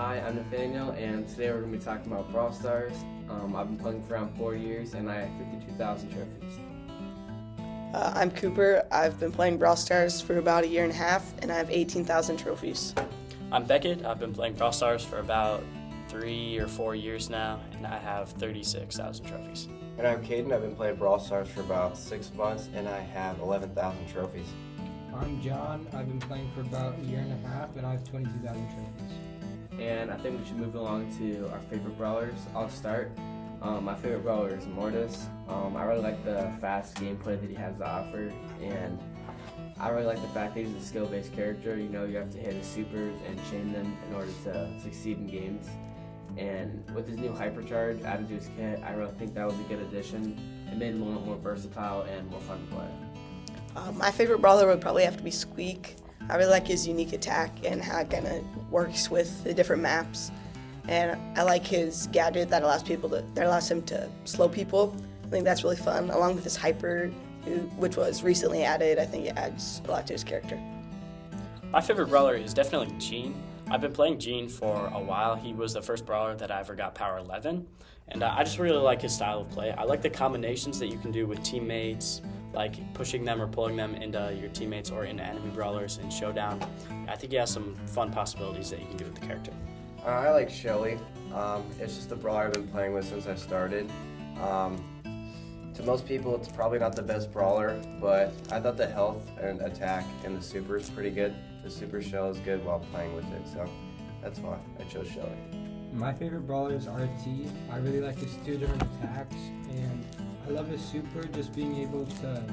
Hi, I'm Nathaniel, and today we're going to be talking about Brawlstars. I've been playing for around 4 years, and I have 52,000 trophies. I'm Cooper. I've been playing Brawlstars for about a year and a half, and I have 18,000 trophies. I'm Beckett. I've been playing Brawlstars for about 3 or 4 years now, and I have 36,000 trophies. And I'm Cayden. I've been playing Brawlstars for about 6 months, and I have 11,000 trophies. I'm John. I've been playing for about a year and a half, and I have 22,000 trophies. And I think we should move along to our favorite brawlers. I'll start. My favorite brawler is Podast. I really like the fast gameplay that he has to offer, and I really like the fact that he's a skill-based character. You know, you have to hit his supers and chain them in order to succeed in games. And with his new hypercharge added to his kit, I really think that was a good addition. It made him a little more versatile and more fun to play. My favorite brawler would probably have to be Squeak. I really like his unique attack and how it kind of works with the different maps. And I like his gadget that allows him to slow people. I think that's really fun, along with his hyper, which was recently added. I think it adds a lot to his character. My favorite brawler is definitely Gene. I've been playing Gene for a while. He was the first brawler that I ever got power 11, and I just really like his style of play. I like the combinations that you can do with teammates, like pushing them or pulling them into your teammates or into enemy brawlers in Showdown. I think he has some fun possibilities that you can do with the character. I like Scheil. It's just a brawler I've been playing with since I started. To most people, it's probably not the best brawler, but I thought the health and attack and the super is pretty good. The super shell is good while playing with it, so that's why I chose Scheil. My favorite brawler is RT. I really like his 2 different attacks, and I love his super, just being able to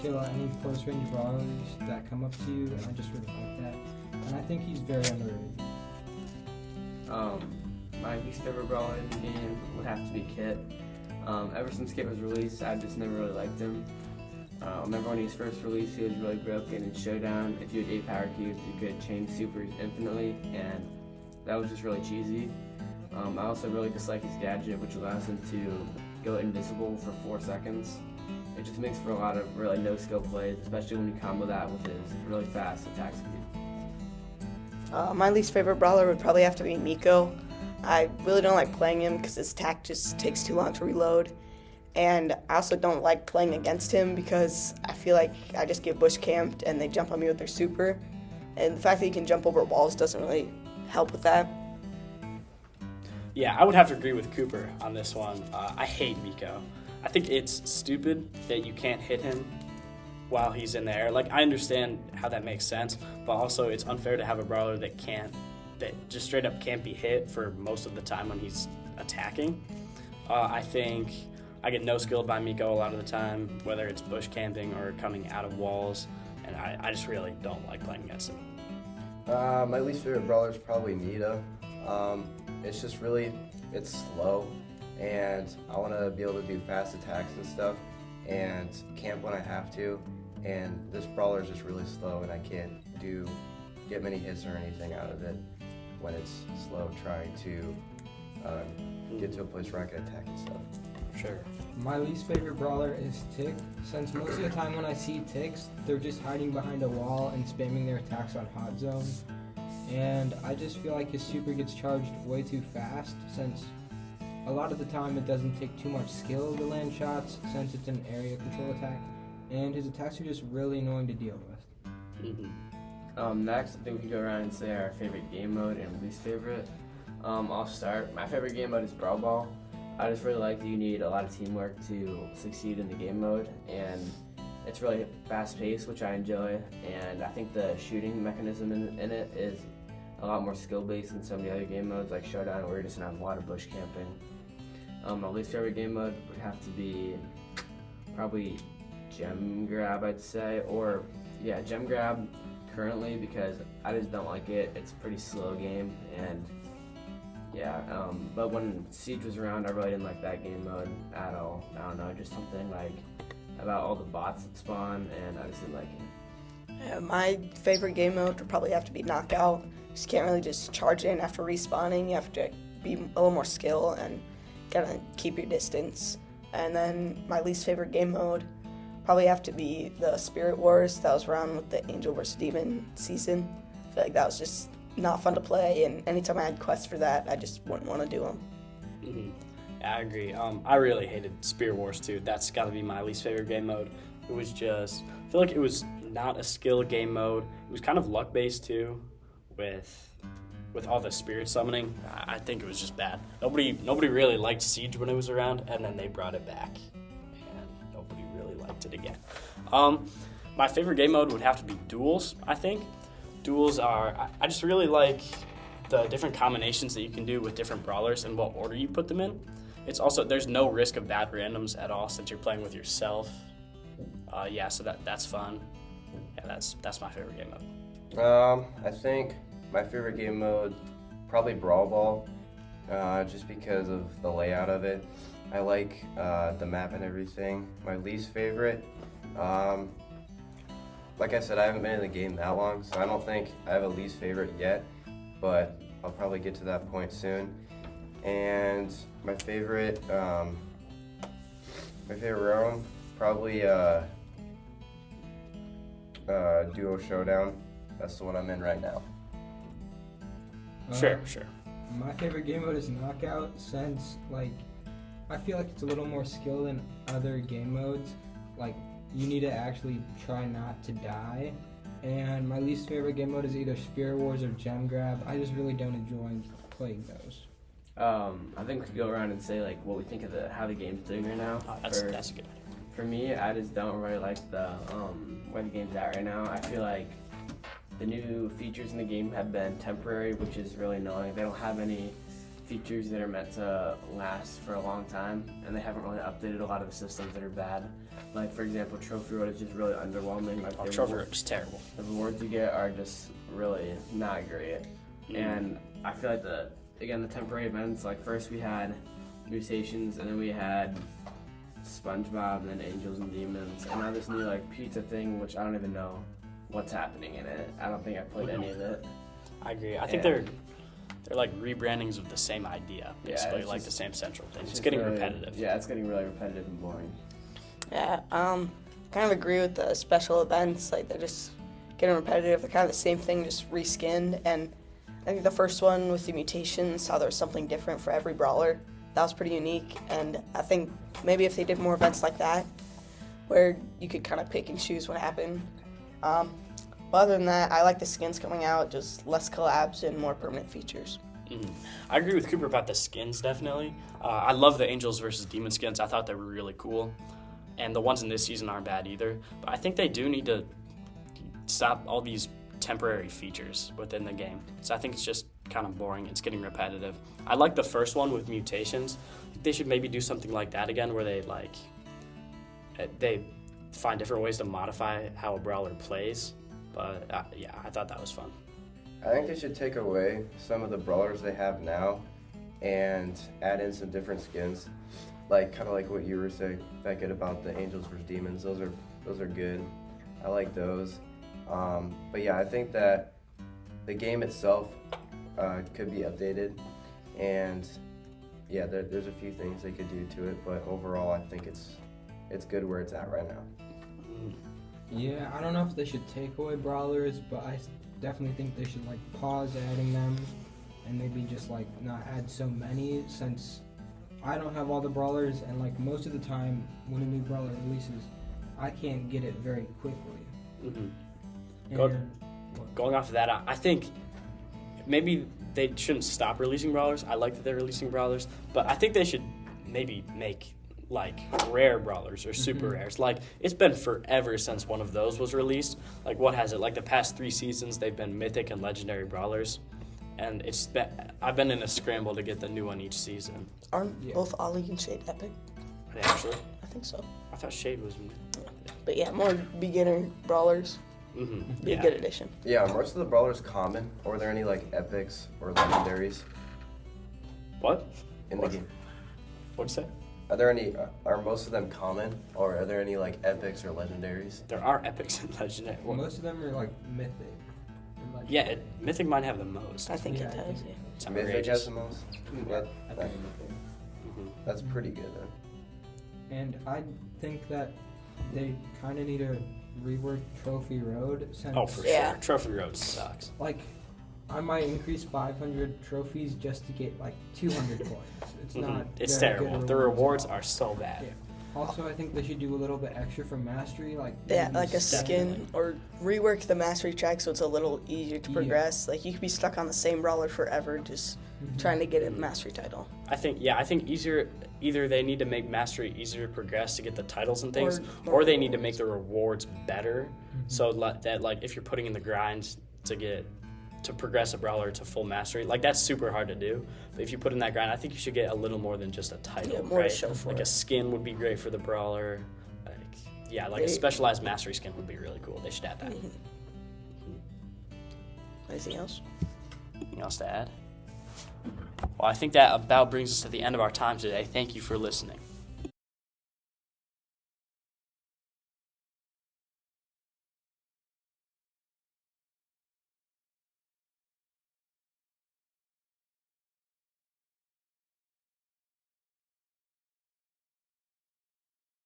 kill any close range brawlers that come up to you, and I just really like that. And I think he's very underrated. My least favorite brawler in the game would have to be Kit. Ever since Kit was released, I just never really liked him. I remember when he was first released, he was really broken in Showdown. If you had 8 power cubes, you could chain supers infinitely, and that was just really cheesy. I also really dislike his gadget, which allows him to go invisible for 4 seconds. It just makes for a lot of really no-skill plays, especially when you combo that with his really fast attack speed. My least favorite brawler would probably have to be Miko. I really don't like playing him because his attack just takes too long to reload. And I also don't like playing against him because I feel like I just get bush camped and they jump on me with their super. And the fact that he can jump over walls doesn't really help with that. Yeah, I would have to agree with Cooper on this one. I hate Miko. I think it's stupid that you can't hit him while he's in the air. Like, I understand how that makes sense, but also it's unfair to have a brawler that just straight up can't be hit for most of the time when he's attacking. I think I get no-skilled by Miko a lot of the time, whether it's bush camping or coming out of walls, and I just really don't like playing against him. My least favorite brawler is probably Nita. It's just it's slow, and I want to be able to do fast attacks and stuff, and camp when I have to, and this brawler is just really slow, and I can't get many hits or anything out of it when it's slow trying to get to a place where I can attack and stuff. Sure. My least favorite brawler is Tick, since most of the time when I see Ticks, they're just hiding behind a wall and spamming their attacks on hot zone. And I just feel like his super gets charged way too fast, since a lot of the time it doesn't take too much skill to land shots, since it's an area control attack, and his attacks are just really annoying to deal with. Mm-hmm. Next, I think we can go around and say our favorite game mode and least favorite. I'll start. My favorite game mode is Brawl Ball. I just really like that you need a lot of teamwork to succeed in the game mode, and it's really fast-paced, which I enjoy, and I think the shooting mechanism in it is a lot more skill-based than some of the other game modes like Showdown, where you're just going to have a lot of bush camping. My least favorite game mode would have to be probably Gem Grab, I'd say, or yeah, Gem Grab currently, because I just don't like it. It's a pretty slow game, and yeah, but when Siege was around, I really didn't like that game mode at all. I don't know, just something like about all the bots that spawn, and I just didn't like it. Yeah, my favorite game mode would probably have to be Knockout. You can't really just charge in after respawning. You have to be a little more skill and gotta keep your distance. And then my least favorite game mode probably have to be the Spirit Wars that was around with the Angel vs. Demon season. I feel like that was just not fun to play, and anytime I had quests for that, I just wouldn't want to do them. Mm-hmm. Yeah, I agree. I really hated Spear Wars too. That's got to be my least favorite game mode. It was just, I feel like it was not a skill game mode. It was kind of luck based too, with all the spirit summoning. I think it was just bad. Nobody really liked Siege when it was around, and then they brought it back, and nobody really liked it again. My favorite game mode would have to be duels, I think. Duels are, I just really like the different combinations that you can do with different brawlers and what order you put them in. It's also, there's no risk of bad randoms at all since you're playing with yourself. So that's fun. Yeah, that's my favorite game mode. I think my favorite game mode, probably Brawl Ball, just because of the layout of it. I like the map and everything. My least favorite, like I said, I haven't been in the game that long, so I don't think I have a least favorite yet, but I'll probably get to that point soon. And my favorite round, probably Duo Showdown. That's the one I'm in right now. Sure. My favorite game mode is Knockout, since I feel like it's a little more skill than other game modes. You need to actually try not to die. And my least favorite game mode is either Spear Wars or Gem Grab. I just really don't enjoy playing those. I think we could go around and say what we think of how the game's doing right now. That's a good idea. For me, I just don't really like the where the game's at right now. I feel like the new features in the game have been temporary, which is really annoying. They don't have any features that are meant to last for a long time, and they haven't really updated a lot of the systems that are bad. Like, for example, Trophy Road is just really underwhelming. Trophy Road is terrible. The rewards you get are just really not great. And I feel like the temporary events, first we had Mutations, and then we had SpongeBob, and then Angels and Demons, and now this new pizza thing, which I don't even know what's happening in it. I don't think I played any of it. I agree. I think they're rebrandings of the same idea, basically, the same central thing. It's getting repetitive. Yeah, it's getting really repetitive and boring. Yeah, kind of agree with the special events. They're just getting repetitive. They're kind of the same thing, just reskinned. And I think the first one with the mutations, how there was something different for every brawler, that was pretty unique. And I think maybe if they did more events like that, where you could kind of pick and choose what happened. But other than that, I like the skins coming out, just less collabs and more permanent features. Mm-hmm. I agree with Cooper about the skins, definitely. I love the Angels versus Demon skins. I thought they were really cool. And the ones in this season aren't bad either. But I think they do need to stop all these temporary features within the game. So I think it's just kind of boring. It's getting repetitive. I like the first one with Mutations. They should maybe do something like that again, where they find different ways to modify how a brawler plays. But I thought that was fun. I think they should take away some of the brawlers they have now and add in some different skins. Kind of like what you were saying, Beckett, about the Angels versus Demons. Those are good. I like those. But yeah, I think that the game itself could be updated, and yeah, there's a few things they could do to it. But overall, I think it's good where it's at right now. Yeah, I don't know if they should take away brawlers, but I definitely think they should pause adding them, and maybe just not add so many, since I don't have all the brawlers, and most of the time when a new brawler releases, I can't get it very quickly. Mm-hmm. Going off of that, I think maybe they shouldn't stop releasing brawlers. I like that they're releasing brawlers, but I think they should maybe make rare brawlers or super rares. It's been forever since one of those was released. What has it? The past 3 seasons, they've been mythic and legendary brawlers. And I've been in a scramble to get the new one each season. Aren't both Ollie and Shade epic? Actually? I think so. I thought Shade was... But yeah, more beginner brawlers. Mm-hmm. Be a good addition. Yeah, are most of the brawlers common, or are there any epics or legendaries What? in the game? What'd you say? Are most of them common, or are there any epics or legendaries? There are epics and legendary. Well, most of them are mythic. Yeah, Mythic might have the most. I think it Yeah, does. yeah. It's Mythic outrageous. has the most? That's pretty good then. And I think that they kind of need to rework Trophy Road, since Oh, for Yeah. sure. Trophy Road sucks. I might increase 500 trophies just to get like 200 coins. It's not. It's very terrible. good The rewards at all. are so bad. Yeah. Also, I think they should do a little bit extra for mastery, like Yeah, maybe like a skin Definitely. or rework the mastery track so it's a little easier to Yeah. progress. Like you could be stuck on the same brawler forever, just trying to get a mastery title. I think easier. Either they need to make mastery easier to progress to get the titles and things, Or or they need to make the rewards better, so that like if you're putting in the grinds to progress a brawler to full mastery, like that's super hard to do. But if you put in that grind, I think you should get a little more than just a title. Yeah, more to right? show for like it. a skin would be great for the brawler. Like a specialized mastery skin would be really cool. They should add that. Anything else? Anything else to add? Well, I think that about brings us to the end of our time today. Thank you for listening.